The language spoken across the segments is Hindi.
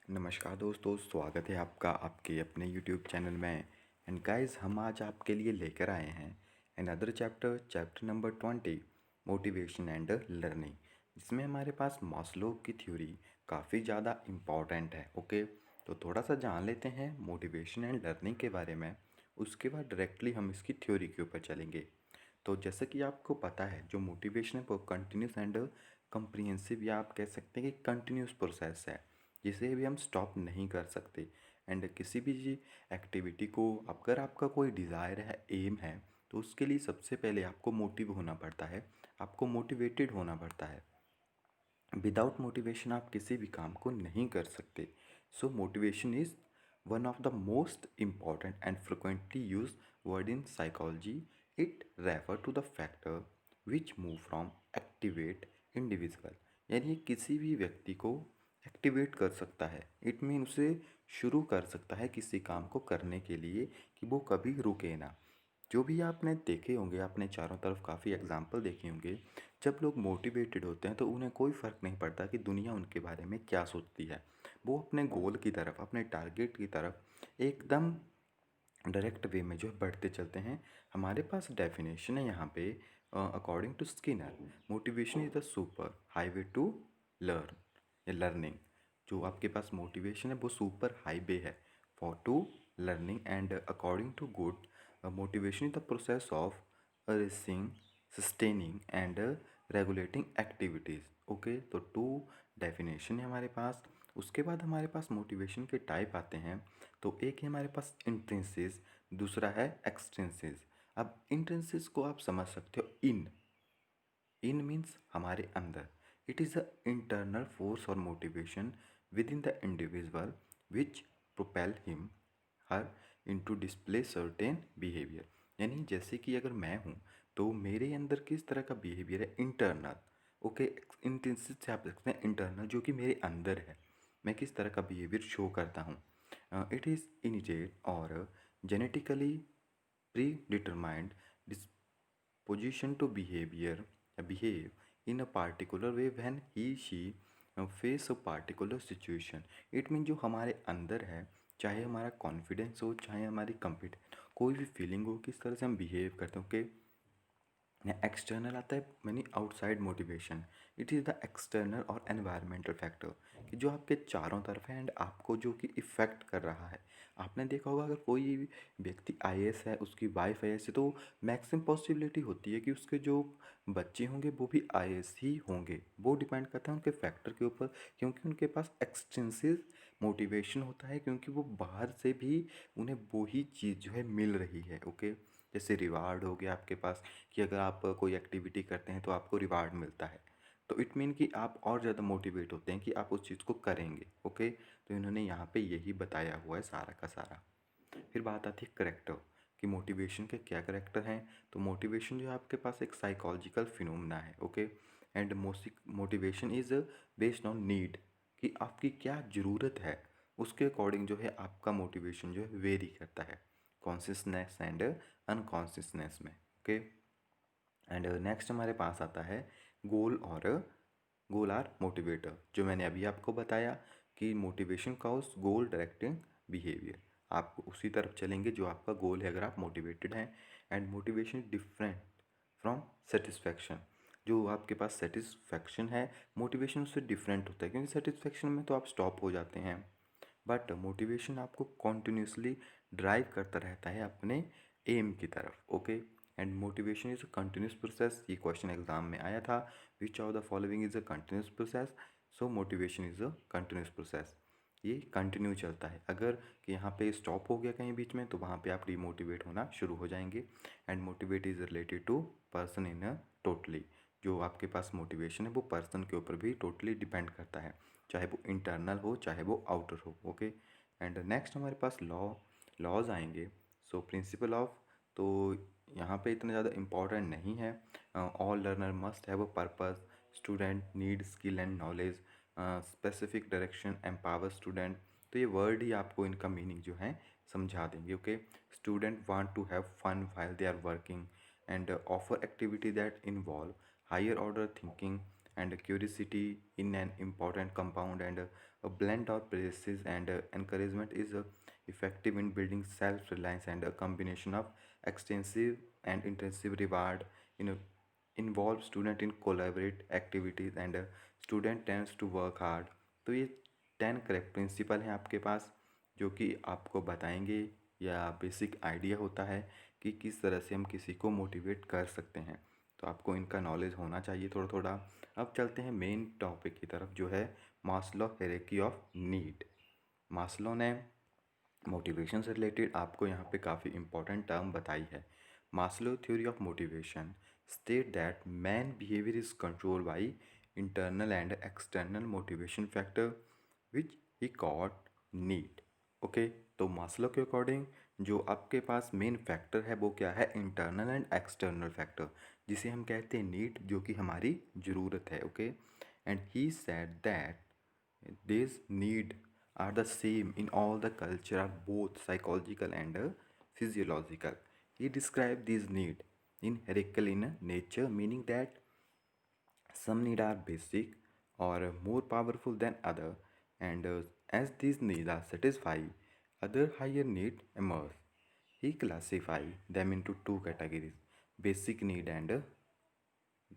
नमस्कार दोस्तों, स्वागत है आपका आपके अपने YouTube चैनल में। एंड गाइस, हम आज आपके लिए लेकर आए हैं another chapter number 20, motivation and learning, जिसमें हमारे पास मास्लो की थ्योरी काफ़ी ज़्यादा इम्पॉर्टेंट है। ओके, तो थोड़ा सा जान लेते हैं मोटिवेशन एंड लर्निंग के बारे में। उसके बाद डायरेक्टली हम इसकी थ्योरी के ऊपर चलेंगे। तो जैसे कि आपको पता है, जो मोटिवेशन है वो कंटिन्यूस एंड कंप्रिहेंसिव, या आप कह सकते हैं कि कंटिन्यूस प्रोसेस है, जिसे भी हम स्टॉप नहीं कर सकते। एंड किसी भी एक्टिविटी को, अगर आपका कोई डिज़ायर है, एम है, तो उसके लिए सबसे पहले आपको मोटिव होना पड़ता है, आपको मोटिवेटेड होना पड़ता है। विदाउट मोटिवेशन आप किसी भी काम को नहीं कर सकते। So motivation is one of the most important and frequently use word in psychology. It refer to the factor which move from activate individual, यानी किसी भी व्यक्ति को एक्टिवेट कर सकता है। इट मीन उसे शुरू कर सकता है किसी काम को करने के लिए, कि वो कभी रुके ना। जो भी आपने देखे होंगे, आपने चारों तरफ काफ़ी एग्जाम्पल देखे होंगे, जब लोग मोटिवेटेड होते हैं तो उन्हें कोई फ़र्क नहीं पड़ता कि दुनिया उनके बारे में क्या सोचती है। वो अपने गोल की तरफ, अपने टारगेट की तरफ एकदम डायरेक्ट वे में जो है बढ़ते चलते हैं। हमारे पास डेफिनेशन है यहाँ पे, according to Skinner, motivation is the super highway to learn या लर्निंग। जो आपके पास मोटिवेशन है वो सुपर हाईवे है for to learning. And according to Good, motivation is the process of arousing, sustaining and regulating activities. Okay, तो टू डेफिनेशन है हमारे पास। उसके बाद हमारे पास मोटिवेशन के टाइप आते हैं। तो एक है हमारे पास इंट्रिंसिस, दूसरा है एक्सट्रिंसिस। अब इंट्रिंसिस को आप समझ सकते हो, इन मीन्स हमारे अंदर। It is a internal force और motivation within the individual which propel him her into display certain behaviour. यानी जैसे कि अगर मैं हूँ, तो मेरे अंदर किस तरह का बिहेवियर है, इंटरनल। ओके, इंटेंसिव से आप सकते हैं इंटरनल, जो कि मेरे अंदर है, मैं किस तरह का बिहेवियर शो करता हूँ। इट इज़ इनिजेट और genetically pre determined disposition to behave in a particular way when he she face a particular situation. It means जो हमारे अंदर है, चाहे हमारा कॉन्फिडेंस हो, चाहे हमारी कॉम्पिटेंस, कोई भी फीलिंग हो, किस तरह से हम बिहेव करते हैं। ओके, एक्सटर्नल आता है मैंने outside motivation. It is the external और एनवायरमेंटल फैक्टर, कि जो आपके चारों तरफ है एंड आपको जो कि इफ़ेक्ट कर रहा है। आपने देखा होगा, अगर कोई भी व्यक्ति आईएएस है, उसकी वाइफ आईएएस है, तो मैक्सिमम पॉसिबिलिटी होती है कि उसके जो बच्चे होंगे वो भी आईएएस ही होंगे। वो डिपेंड करता है उनके फैक्टर के ऊपर, क्योंकि उनके पास एक्सटेंसिव मोटिवेशन होता है, क्योंकि वो बाहर से भी उन्हें वही चीज़ जो है मिल रही है। ओके, जैसे रिवार्ड हो गया आपके पास, कि अगर आप कोई एक्टिविटी करते हैं तो आपको रिवार्ड मिलता है, तो इट मीन कि आप और ज़्यादा मोटिवेट होते हैं कि आप उस चीज़ को करेंगे। ओके, तो इन्होंने यहाँ पे यही बताया हुआ है सारा का सारा। फिर बात आती है करेक्टर, कि मोटिवेशन के क्या करेक्टर हैं। तो मोटिवेशन जो है आपके पास एक साइकोलॉजिकल फिनोमेना है। Okay, and motivation is based on need, कि आपकी क्या ज़रूरत है, उसके अकॉर्डिंग जो है आपका मोटिवेशन जो है वेरी करता है, कॉन्सियसनेस एंड अनकॉन्सियसनेस में। ओके, एंड नेक्स्ट हमारे पास आता है गोल और गोल आर मोटिवेटर, जो मैंने अभी आपको बताया कि मोटिवेशन काउज गोल डायरेक्टिंग बिहेवियर। आप उसी तरफ चलेंगे जो आपका गोल है, अगर आप मोटिवेटेड हैं। And motivation different from satisfaction, जो आपके पास सेटिस्फैक्शन है, मोटिवेशन उससे डिफरेंट होता है, क्योंकि सेटिस्फैक्शन में तो आप स्टॉप हो जाते हैं, बट मोटिवेशन आपको कॉन्टिन्यूसली ड्राइव करता रहता है अपने एम की तरफ। Okay, and motivation is a continuous process, ये क्वेश्चन एग्जाम में आया था, विच of the following is a continuous process. So motivation is a continuous process, ये कंटिन्यू चलता है। अगर कि यहाँ पे स्टॉप हो गया कहीं बीच में, तो वहाँ पे आप डिमोटिवेट होना शुरू हो जाएंगे। And motivate is related to person in a totally, जो आपके पास मोटिवेशन है वो पर्सन के ऊपर भी टोटली डिपेंड करता है, चाहे वो इंटरनल हो चाहे वो आउटर हो। ओके, एंड नेक्स्ट हमारे पास लॉज आएंगे। सो प्रिंसिपल ऑफ, तो यहाँ पे इतना ज़्यादा इम्पॉर्टेंट नहीं है। All learner must have a purpose, student need skill and knowledge, specific direction empower student. तो ये वर्ड ही आपको इनका मीनिंग जो है समझा देंगे। Okay, student want to have fun while they are working and offer activity that involve higher order thinking and curiosity in an important compound, and a blend of praises and encouragement is effective in building self-reliance, and a combination of extensive and intensive reward you know involve student in collaborate activities, and student tends to work hard. तो ये 10 करेक्ट प्रिंसिपल हैं आपके पास, जो कि आपको बताएंगे या बेसिक आइडिया होता है कि किस तरह से हम किसी को मोटिवेट कर सकते हैं। तो आपको इनका नॉलेज होना चाहिए थोड़ा थोड़ा। अब चलते हैं मेन टॉपिक की तरफ, जो है Maslow hierarchy of need. Maslow ने मोटिवेशन से रिलेटेड आपको यहाँ पे काफ़ी इंपॉर्टेंट टर्म बताई है। Maslow theory of motivation state that man behaviour is control by internal and external motivation factor which he caught need. Okay, तो मास्लो के अकॉर्डिंग जो आपके पास मेन फैक्टर है वो क्या है? इंटरनल एंड एक्सटर्नल फैक्टर, जिसे हम कहते हैं नीड, जो कि हमारी ज़रूरत है। Okay, and he said that these need are the same in all the culture, are both psychological and physiological. He described these need in hierarchical in nature, meaning that some need are basic or more powerful than other, and as these needs are satisfied, other higher need emerge. He classified them into two categories: basic need and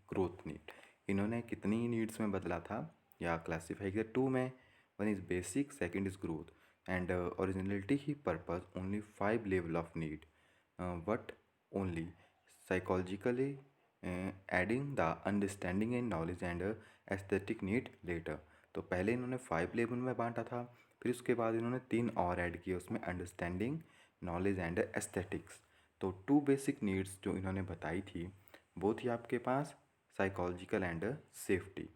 growth need. इन्होंने कितनी नीड्स में बदला था या क्लासीफाई किया? टू में। One is basic, second is growth, and originality he purpose only 5 level of need, but only psychologically adding the understanding and knowledge and aesthetic need later. तो पहले इन्होंने 5 लेवल में बांटा था, फिर उसके बाद इन्होंने 3 और ऐड किए उसमें, अंडरस्टैंडिंग, नॉलेज एंड एस्थेटिक्स। तो 2 बेसिक नीड्स जो इन्होंने बताई थी वो थी आपके पास साइकोलॉजिकल एंड सेफ्टी।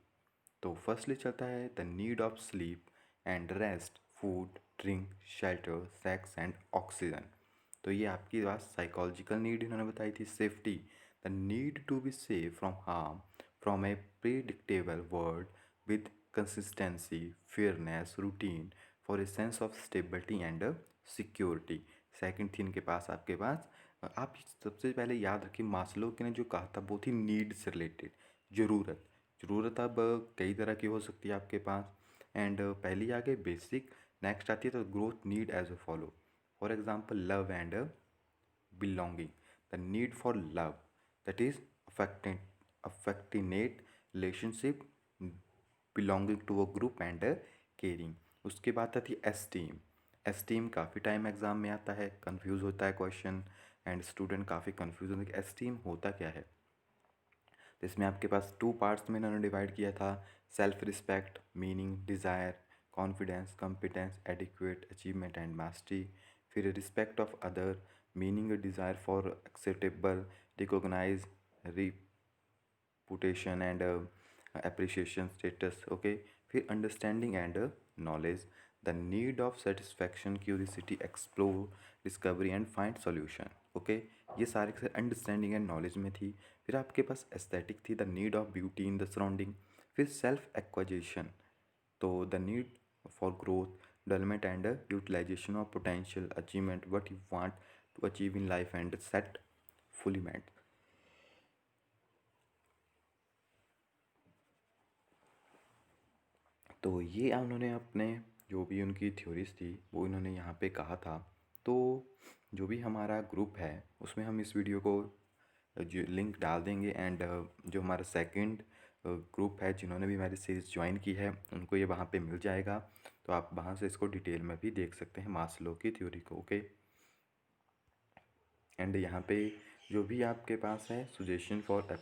तो फर्स्टली चलता है the need of sleep and rest, food, drink, shelter, sex and oxygen. तो ये आपकी बात साइकोलॉजिकल नीड इन्होंने बताई थी। Safety, the need to be safe from harm from a predictable world with consistency, fairness, routine for a sense of stability and security. Second थी इनके पास आपके पास, आप सबसे पहले याद रखिए मास्लो ने जो कहा था वो थी नीड से रिलेटेड, ज़रूरत। ज़रूरत अब कई तरह की हो सकती है आपके पास, एंड पहली आ गई बेसिक, नेक्स्ट आती है तो growth need as a follow. For example love and belonging, the need for love, that is affectionate relationship, belonging to a group and caring। उसके बाद आती है एस्टीम। एस्टीम काफ़ी टाइम एग्जाम में आता है, कंफ्यूज होता है क्वेश्चन, एंड स्टूडेंट काफ़ी कंफ्यूज होते हैं कि एस्टीम होता क्या है। तो इसमें आपके पास 2 पार्ट्स में इन्होंने डिवाइड किया था: self respect, meaning, desire, confidence, competence, adequate, achievement and mastery. फिर respect of other, meaning, desire for acceptable, recognize, reputation and appreciation status। Okay, फिर understanding and knowledge, the need of satisfaction, curiosity, explore, discovery and find solution. Okay, ये सारे के सारे अंडरस्टैंडिंग एंड नॉलेज में थी। फिर आपके पास एस्थेटिक थी, the need of beauty in the surrounding. फिर सेल्फ एक्वाजिशन, तो the need for growth, development and utilization of potential, achievement what you want to achieve in life and सेट फुलमेंट। तो ये उन्होंने अपने जो भी उनकी थ्योरीज थी वो इन्होंने यहाँ पे कहा था। तो जो भी हमारा ग्रुप है उसमें हम इस वीडियो को जो लिंक डाल देंगे, एंड जो हमारा सेकंड ग्रुप है जिन्होंने भी हमारी सीरीज़ ज्वाइन की है उनको ये वहाँ पे मिल जाएगा। तो आप वहाँ से इसको डिटेल में भी देख सकते हैं मास्लो की थ्योरी को। ओके, एंड यहाँ पे जो भी आपके पास है suggestion for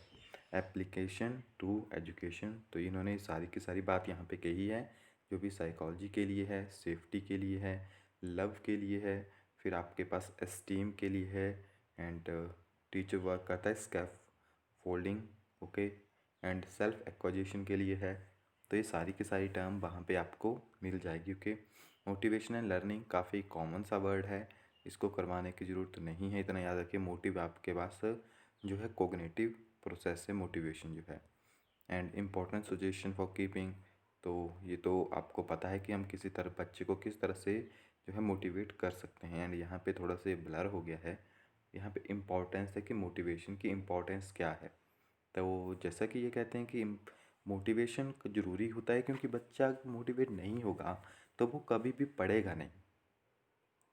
application to education, तो इन्होंने सारी की सारी बात यहाँ पे कही है, जो भी साइकोलॉजी के लिए है, सेफ्टी के लिए है, लव के लिए है, फिर आपके पास एस्टीम के लिए है, एंड टीचर वर्क करता है scaffolding. Okay, and self acquisition के लिए है। तो ये सारी की सारी टर्म वहाँ पे आपको मिल जाएगी। ओके, मोटिवेशन एंड लर्निंग काफ़ी कॉमन सा वर्ड है, इसको करवाने की ज़रूरत नहीं है। इतना याद रखिए मोटिव आपके पास जो है कोग्निटिव प्रोसेस से मोटिवेशन जो है, and important suggestion for keeping. तो ये तो आपको पता है कि हम किसी तरह बच्चे को किस तरह से जो है मोटिवेट कर सकते हैं, एंड यहाँ पे थोड़ा सा ब्लर हो गया है। यहाँ पे इम्पोर्टेंस है कि मोटिवेशन की इम्पोर्टेंस क्या है। तो जैसा कि ये कहते हैं कि मोटिवेशन ज़रूरी होता है, क्योंकि बच्चा मोटिवेट नहीं होगा तो वो कभी भी पढ़ेगा नहीं।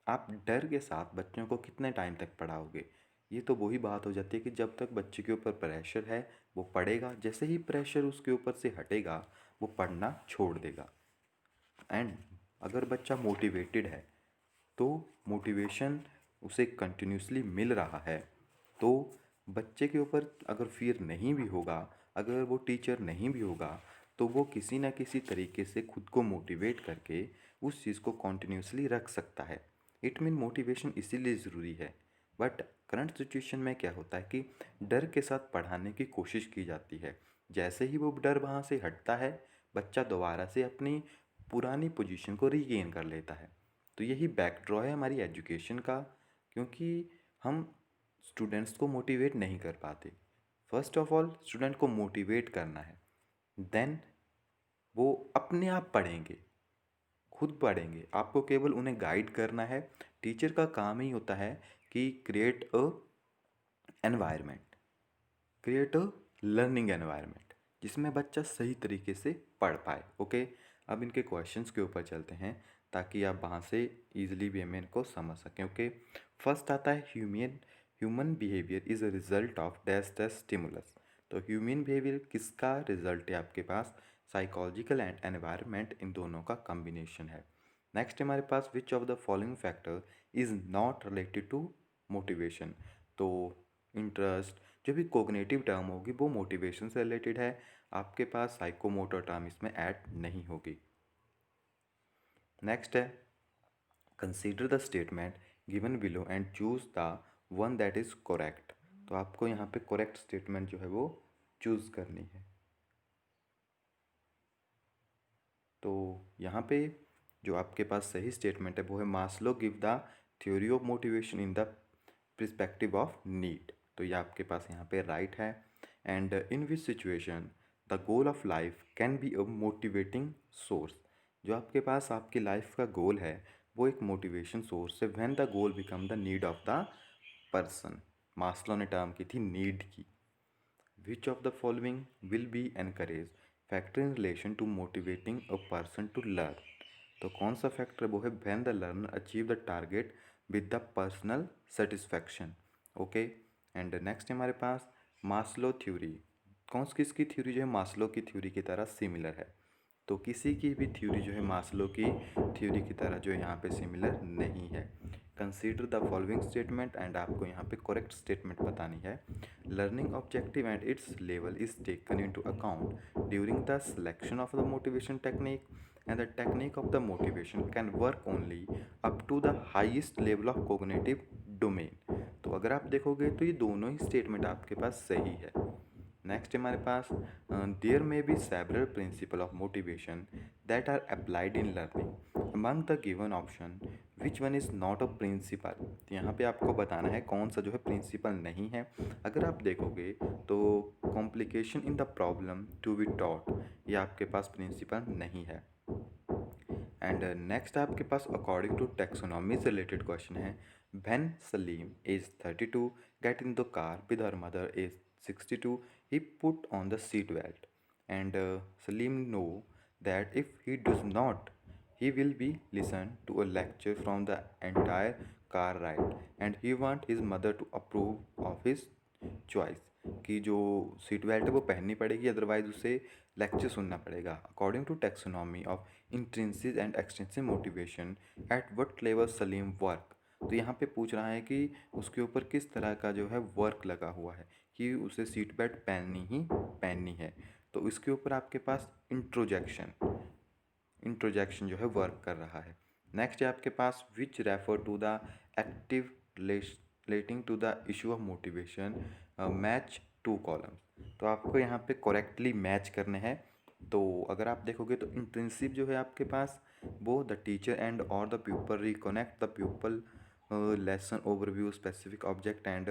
आप डर के साथ बच्चों को कितने टाइम तक पढ़ाओगे? ये तो वही बात हो जाती है कि जब तक बच्चे के ऊपर प्रेशर है वो पढ़ेगा, जैसे ही प्रेशर उसके ऊपर से हटेगा वो पढ़ना छोड़ देगा। एंड अगर बच्चा मोटिवेटेड है तो मोटिवेशन उसे कंटिन्यूसली मिल रहा है, तो बच्चे के ऊपर अगर फियर नहीं भी होगा, अगर वो टीचर नहीं भी होगा, तो वो किसी ना किसी तरीके से खुद को मोटिवेट करके उस चीज़ को कंटिन्यूसली रख सकता है। इट मीन मोटिवेशन इसीलिए ज़रूरी है। बट करंट सिचुएशन में क्या होता है कि डर के साथ पढ़ाने की कोशिश की जाती है। जैसे ही वो डर वहाँ से हटता है, बच्चा दोबारा से अपनी पुरानी पोजीशन को रीगेन कर लेता है। तो यही बैकड्रॉ है हमारी एजुकेशन का, क्योंकि हम स्टूडेंट्स को मोटिवेट नहीं कर पाते। फर्स्ट ऑफ ऑल स्टूडेंट को मोटिवेट करना है, देन वो अपने आप पढ़ेंगे, खुद पढ़ेंगे। आपको केवल उन्हें गाइड करना है। टीचर का काम ही होता है कि create a environment, create a learning environment जिसमें बच्चा सही तरीके से पढ़ पाए। ओके, अब इनके क्वेश्चंस के ऊपर चलते हैं ताकि आप वहाँ से ईजिली वे में इनको समझ सकें। ओके, फर्स्ट आता है human human behaviour is a result of dash dash stimulus. तो ह्यूमन बिहेवियर किसका रिजल्ट है आपके पास? साइकोलॉजिकल एंड एनवायरनमेंट, इन दोनों का कॉम्बिनेशन है। नेक्स्ट हमारे पास which of the following factor is not related to motivation. तो इंटरेस्ट, जो भी कोग्निटिव टर्म होगी वो मोटिवेशन से रिलेटेड है। आपके पास साइकोमोटर टर्म इसमें ऐड नहीं होगी। नेक्स्ट है consider the statement given below and choose the one that is correct. तो आपको यहाँ पे करेक्ट स्टेटमेंट जो है वो चूज करनी है। तो यहाँ पे जो आपके पास सही स्टेटमेंट है वो है Maslow give the theory of motivation in the perspective of need. तो ये आपके पास यहाँ पे राइट है। And in which situation the goal of life can be a motivating source. जो आपके पास आपकी लाइफ का गोल है वो एक मोटिवेशन सोर्स है when the goal become the need of the person. Maslow ने टर्म की थी नीड की। Which of the following will be encouraged factor in relation to motivating a person to learn? तो कौन सा फैक्टर वो है when the learner achieve the target with the personal satisfaction। Okay, and next हमारे पास मास्लो थ्योरी। कौन किसकी थ्योरी जो है मास्लो की थ्योरी की तरह सिमिलर है? तो किसी की भी थ्योरी जो है मास्लो की थ्योरी की तरह जो है यहाँ पे सिमिलर नहीं है। Consider the following statement, and आपको यहाँ पे करेक्ट स्टेटमेंट बतानी है। Learning objective and its level is taken into account during the selection of the motivation technique, and the technique of the motivation can work only up to the highest level of cognitive domain. तो अगर आप देखोगे तो ये दोनों ही स्टेटमेंट आपके पास सही है। नेक्स्ट हमारे पास there may be several principle of motivation that are applied in learning among the given option which one is not a principle. तो यहाँ पे आपको बताना है कौन सा जो है प्रिंसिपल नहीं है। अगर आप देखोगे तो complication in the problem to be taught, ये आपके पास प्रिंसिपल नहीं है। एंड नेक्स्ट आपके पास अकॉर्डिंग टू टैक्सोनॉमी से रिलेटेड क्वेश्चन है। When Salim as 32 get in the car with her mother as 62, he put on the seat belt, and Salim know that if he does not, he will be listened to a lecture from the entire car ride, and he want his mother to approve of his choice। कि जो सीट बेल्ट है वो पहननी पड़ेगी, अदरवाइज उसे लेक्चर सुनना पड़ेगा। According to taxonomy of intrinsic and extensive motivation at what level Salim work. तो यहाँ पे पूछ रहा है कि उसके ऊपर किस तरह का जो है वर्क लगा हुआ है कि उसे सीट बेल्ट पहननी ही पहननी है। तो इसके ऊपर आपके पास इंट्रोजेक्शन जो है वर्क कर रहा है। नेक्स्ट है आपके पास which refer to the active relating to the issue of motivation match to columns. तो आपको यहाँ पे करेक्टली मैच करने हैं। तो अगर आप देखोगे तो इंटेंसिव जो है आपके पास वो द टीचर एंड और the people reconnect the people lesson overview specific object and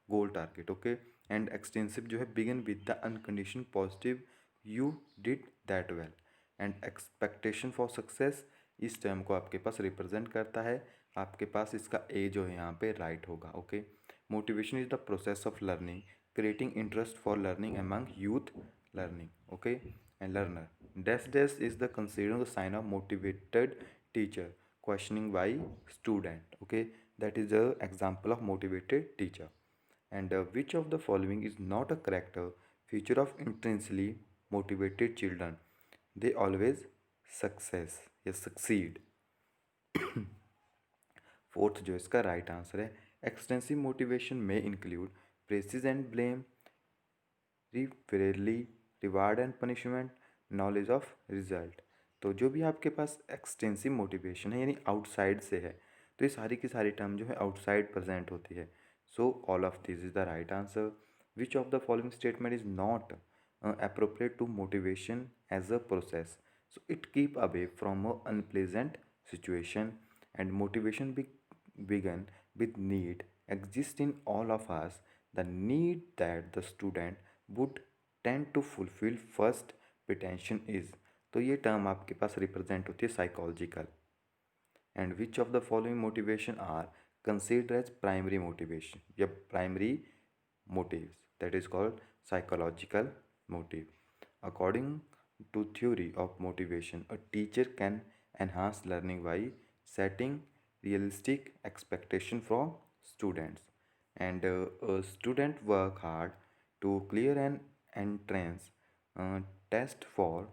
goal target. Okay, and extensive जो है begin with the unconditional positive you did that well, and expectation for success इस टर्म को आपके पास रिप्रेजेंट करता है। आपके पास इसका ए जो है यहाँ पे राइट होगा। Okay, motivation is the process of learning creating interest for learning among youth learning. Okay, and learner. Dash dash is the considered sign of motivated teacher. Questioning by student. Okay, that is the example of motivated teacher. And which of the following is not a character feature of intrinsically motivated children? They always success या succeed. फोर्थ जो इसका राइट आंसर है, एक्सटेंसिव मोटिवेशन में इंक्लूड प्रेसिज एंड ब्लेम, रिफरेरली reward and punishment, knowledge of result. तो जो भी आपके पास एक्सटेंसिव मोटिवेशन है यानी आउटसाइड से है, तो ये सारी की सारी टर्म जो है आउटसाइड प्रेजेंट होती है। So all of this is the right answer. Which of the following statement is not appropriate to motivation as a process? So it keep away from a unpleasant situation, and motivation begin with need exist in all of us. The need that the student would tend to fulfill first pretension is, तो ये टर्म आपके पास रिप्रेजेंट होती है psychological. And which of the following motivation are consider as primary motivation या primary motives, that is called psychological motive. According to theory of motivation, a teacher can enhance learning by setting realistic expectation from students, and a student work hard to clear an entrance test for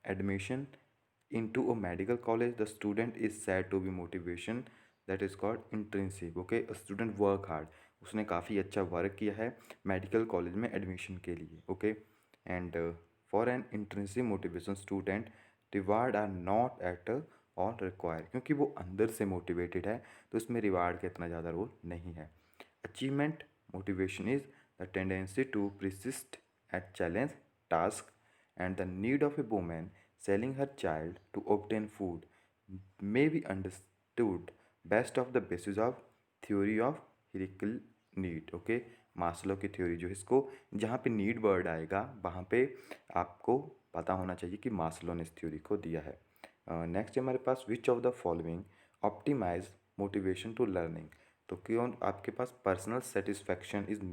admission into a medical college. The student is said to be motivation that is called intrinsic. Okay, a student work hard, उसने काफ़ी अच्छा वर्क किया है मेडिकल कॉलेज में एडमिशन के लिए। Okay, and for an intrinsic motivation student reward are not at all require, क्योंकि वो अंदर से मोटिवेटेड है तो इसमें रिवार्ड का इतना ज़्यादा रोल नहीं है। Achievement motivation is the tendency to persist at challenge task, and the need of a women selling her child to obtain food may be understood best of the basis of theory of hierarchical need. Okay, Maslow की थ्योरी जो इसको जहाँ पे नीड वर्ड आएगा वहाँ पे आपको पता होना चाहिए कि मास्लो ने इस थ्योरी को दिया है। नेक्स्ट है हमारे पास which of the following optimize motivation to learning. तो क्यों आपके पास personal satisfaction is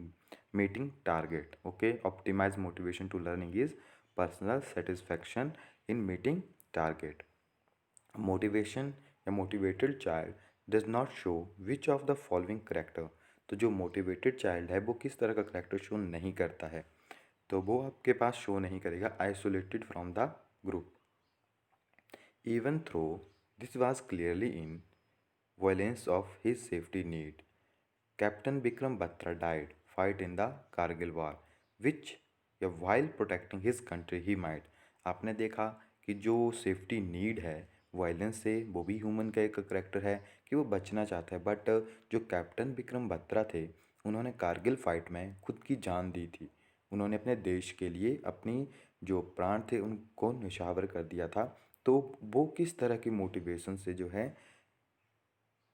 meeting target. Okay, optimize motivation to learning is personal satisfaction in meeting target. Motivation या motivated child does not show which of the following character. तो जो मोटिवेटेड चाइल्ड है वो किस तरह का करेक्टर शो नहीं करता है, तो वो आपके पास शो नहीं करेगा isolated from the group. Even through this was clearly in violence of his safety need, captain Vikram Batra died fight in the Kargil war which या while protecting his country he might. आपने देखा कि जो सेफ्टी नीड है वायलेंस से, वो भी ह्यूमन का एक करेक्टर है कि वो बचना चाहता है। बट जो कैप्टन विक्रम बत्रा थे उन्होंने कारगिल फाइट में खुद की जान दी थी। उन्होंने अपने देश के लिए अपनी जो प्राण थे उनको निछावर कर दिया था। तो वो किस तरह की मोटिवेशन से जो है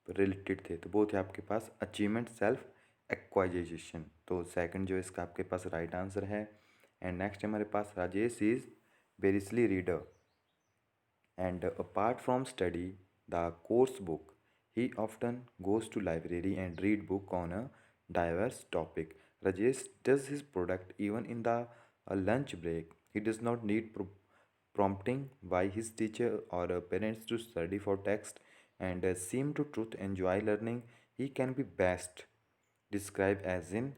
रिलेटेड थे, तो वो थे आपके पास अचीवमेंट सेल्फ एक्वाइजेशन। तो सेकंड जो इसका आपके पास राइट आंसर है। एंड नेक्स्ट हमारे पास Rajesh is variously reader, and apart from study the course book, he often goes to library and read book on a diverse topic. Rajesh does his product even in the lunch break. He does not need prompting by his teacher or parents to study for text, and seem to truth enjoy learning. He can be best described as in,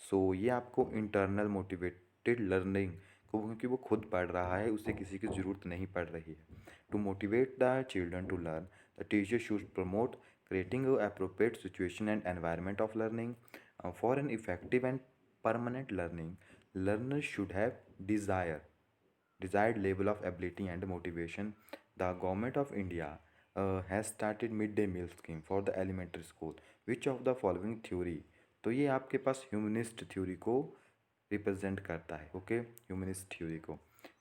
सो ये आपको इंटरनल मोटिवेटेड लर्निंग को, क्योंकि वो खुद पढ़ रहा है उसे किसी की ज़रूरत नहीं पड़ रही है। To motivate the children to learn, the teacher should promote creating a appropriate situation and environment of learning. For an effective and permanent learning, learners should have desired level of ability and motivation. The government of India has started midday meal scheme for the elementary school. Which of the following theory, तो ये आपके पास ह्यूमनिस्ट थ्योरी को रिप्रेजेंट करता है। ओके, ह्यूमनिस्ट थ्योरी को।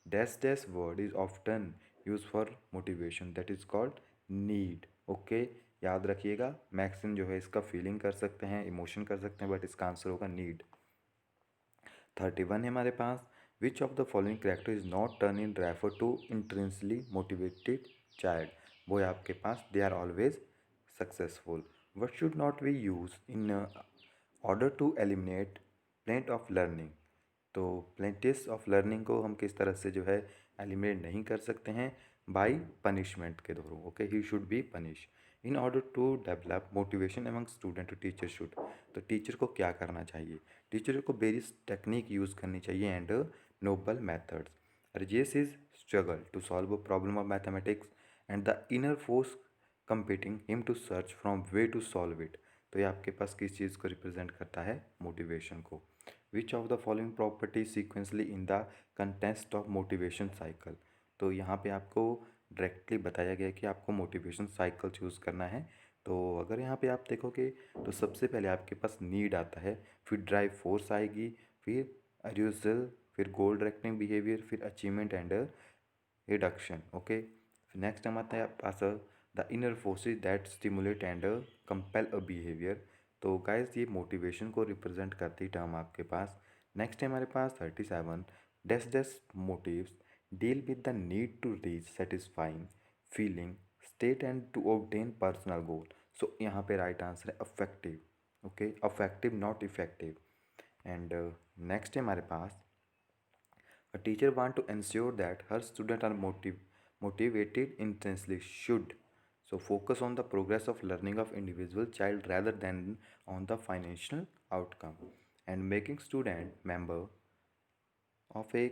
Dash dash word is often use for motivation, that is called need. Okay, याद रखिएगा, मैक्सिम जो है इसका फीलिंग कर सकते हैं, इमोशन कर सकते हैं, बट इसका आंसर होगा नीड। 31 है हमारे पास, which of the following character is not turn in refer to intrinsically motivated child. वो है आपके पास they are always successful. What should not we use in order to eliminate plateau of learning. तो प्लेंटिस ऑफ लर्निंग को हम किस तरह से जो है एलिमिनेट नहीं कर सकते हैं बाय पनिशमेंट के थ्रू। Okay, he should be punish in order to develop motivation among student. Teacher should, तो टीचर को क्या करना चाहिए? टीचर को वेरियस टेक्निक यूज़ करनी चाहिए and noble methods. Rajesh is struggle to solve a problem of mathematics and the inner force competing him to search from way to solve it। तो ये आपके पास किस चीज़ को रिप्रेजेंट करता है? मोटिवेशन को। विच of the following property sequentially in the contest of motivation cycle. तो यहाँ पे आपको डायरेक्टली बताया गया कि आपको मोटिवेशन साइकिल चूज़ करना है। तो अगर यहाँ पे आप देखोगे तो सबसे पहले आपके पास नीड आता है, फिर ड्राइव फोर्स आएगी, फिर अरूजल, फिर गोल डायरेक्टिंग बिहेवियर, फिर achievement and reduction. Okay, next हम आता है पास the inner forces that stimulate and compel a behaviour. तो गाइस ये मोटिवेशन को रिप्रेजेंट करती टर्म आपके पास। नेक्स्ट है हमारे पास 37 dash dash motives deal with the need to reach satisfying feeling state and to obtain personal goal. So यहाँ पे राइट आंसर है affective. Okay, affective not effective. And next है हमारे पास a teacher want to ensure that her students are motivated intensely should so focus on the progress of learning of individual child rather than on the financial outcome and making student member of a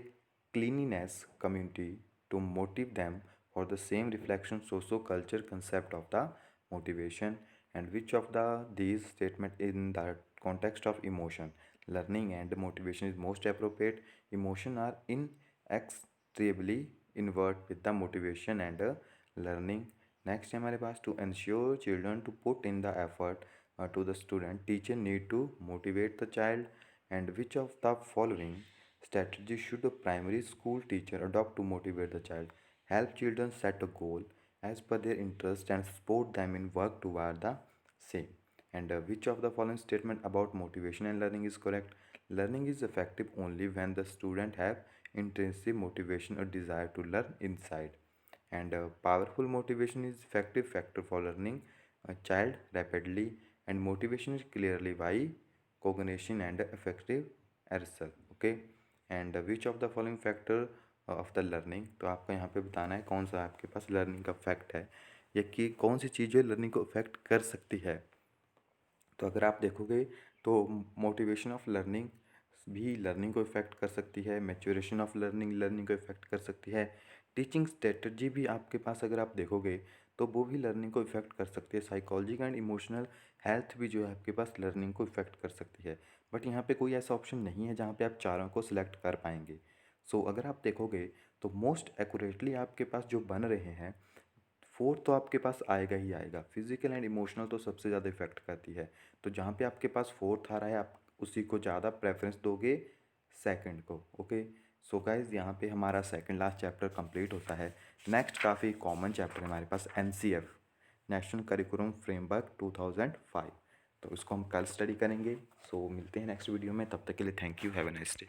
cleanliness community to motivate them for the same reflection socio-culture concept of the motivation and which of these statement in the context of emotion learning and motivation is most appropriate. Emotion are inextricably involved with the motivation and learning. Next है हमारे पास to ensure children to put in the effort to the student teacher need to motivate the child and which of the following strategy should a primary school teacher adopt to motivate the child? Help children set a goal as per their interest and support them in work toward the same. And which of the following statement about motivation and learning is correct? Learning is effective only when the student have intrinsic motivation or desire to learn inside. And powerful motivation is effective factor for learning a child rapidly and motivation is clearly why cognition and effective arousal. Okay, and which of the following factor of the learning. तो आपको यहाँ पे बताना है कौन सा आपके पास लर्निंग का फैक्ट है या कि कौन सी चीज़ें लर्निंग को अफेक्ट कर सकती है। तो अगर आप देखोगे तो मोटिवेशन ऑफ लर्निंग भी लर्निंग को इफेक्ट कर सकती है, मैच्योरेशन ऑफ लर्निंग लर्निंग को इफेक्ट कर सकती है, टीचिंग स्ट्रेटजी भी आपके पास अगर आप देखोगे तो वो भी लर्निंग को इफेक्ट कर सकती है, साइकोलॉजी एंड इमोशनल हेल्थ भी जो है आपके पास लर्निंग को इफेक्ट कर सकती है। बट यहाँ पे कोई ऐसा ऑप्शन नहीं है जहाँ पे आप चारों को सिलेक्ट कर पाएंगे। सो अगर आप देखोगे तो मोस्ट एक्यूरेटली आपके पास जो बन रहे हैं, फोर्थ तो आपके पास आएगा ही आएगा, फिजिकल एंड इमोशनल तो सबसे ज़्यादा इफेक्ट करती है। तो जहाँ पे आपके पास फोर्थ आ रहा है आप उसी को ज़्यादा प्रेफरेंस दोगे सेकंड को। ओके, सो गाइज यहाँ पे हमारा सेकंड लास्ट चैप्टर कंप्लीट होता है। नेक्स्ट काफ़ी कॉमन चैप्टर है हमारे पास NCF नेशनल करिकुलम फ्रेमवर्क 2005। तो उसको हम कल स्टडी करेंगे। सो मिलते हैं नेक्स्ट वीडियो में, तब तक के लिए thank you, have a nice day.